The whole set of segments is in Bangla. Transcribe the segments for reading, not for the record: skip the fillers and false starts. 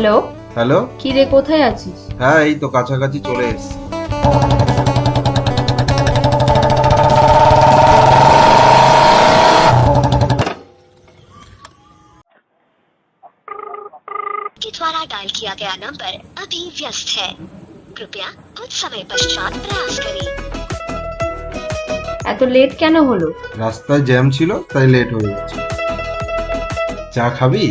হ্যালো। হ্যালো। কি রে, কোথায় আছিস? হ্যাঁ, এই তো কাছাকাছি চলে এসেছি। के द्वारा डायल किया गया नंबर अभी व्यस्त है। कृपया कुछ समय पश्चात प्रयास करें। এত লেট কেন হলো? রাস্তায় জ্যাম ছিল তাই লেট হয়ে গেছে। চা খাবি?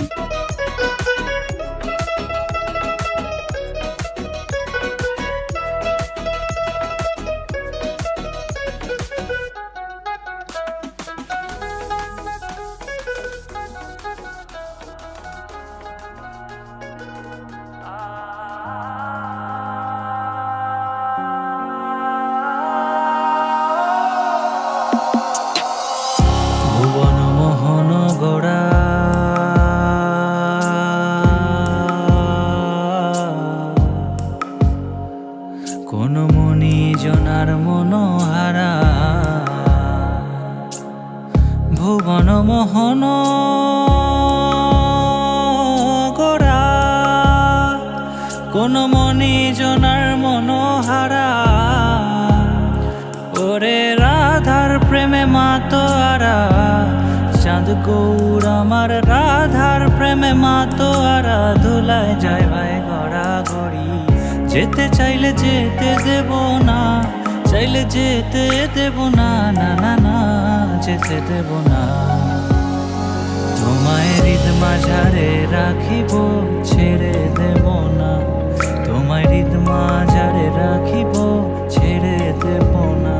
ভুবন মোহন গোড়া কোন মনি জনার মনোহারা ভুবন মোহন গোড়া কোন মনি জনার মনোহারা ওরে রাধার প্রেমে মাতোয়ারা চাঁদ গৌর আমার রাধার প্রেমে মাতোয়ারা ধুলায় যায় ভাই গড়া গড়ি যেতে চাইলে যেতে দেব না চাইলে যেতে দেব না না না না যেতে দেব না তোমায় হৃদ মাঝারে রাখিব ছেড়ে দেব না তোমায় হৃদ মাঝারে রাখিব ছেড়ে দেব না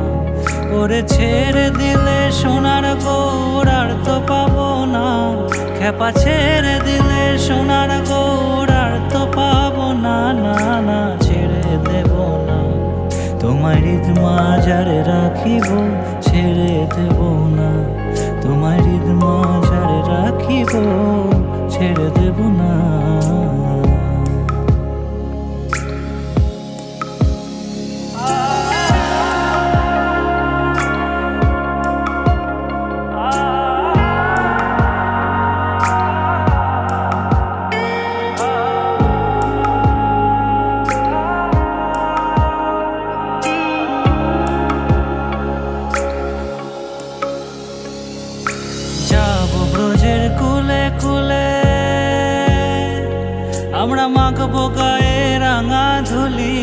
ওরে ছেড়ে দিলে সোনার গৌর আর তো পাবো না খেপা ছেড়ে দিলে সোনার গৌর আর তো পাবো না না না ছেড়ে দেব না তোমায় হৃদ মাঝারে রাখিব ছেড়ে দেব না তোমায় হৃদ মাঝারে রাখিব ছেড়ে দেব না যাব ব্রজের কুলে কুলে আমরা মাখবো গায়ে রাঙা ধুলি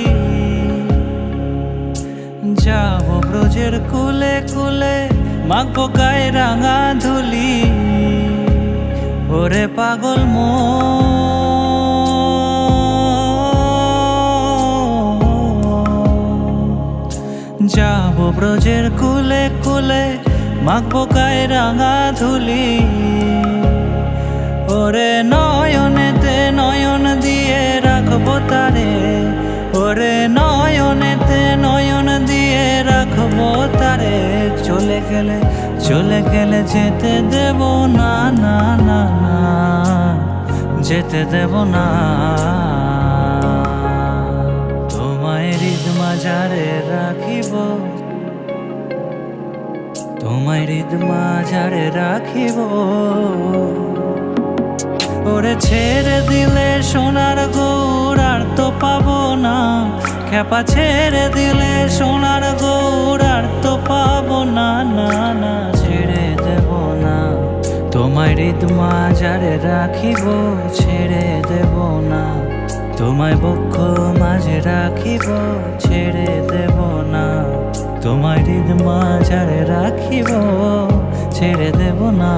যাব ব্রজের কুলে কুলে মাখবো গায়ে রাঙা ধুলি ওরে পাগল যাব ব্রজের কুলে কুলে মাখবো গায়ে রাঙা ধুলি ওরে নয়নেতে নয়ন দিয়ে রাখবো তারে ওরে নয়নেতে নয়ন দিয়ে রাখবো তারে চলে গেলে যেতে দেব না না না না যেতে দেব না তোমায় হৃদ মাঝারে রাখিব তোমায় হৃদ মাঝারে রাখিব ওরে ছেড়ে দিলে সোনার গৌর আর তো পাবো না খেপা ছেড়ে দিলে সোনার গৌর আর তো পাবো না না না ছেড়ে দেব না তোমায় হৃদ মাঝারে রাখিব ছেড়ে দেব না তোমায় বক্ষ মাঝে রাখিব ছেড়ে দেব না তোমায় হৃদ মাঝারে রাখিব ছেড়ে দেব না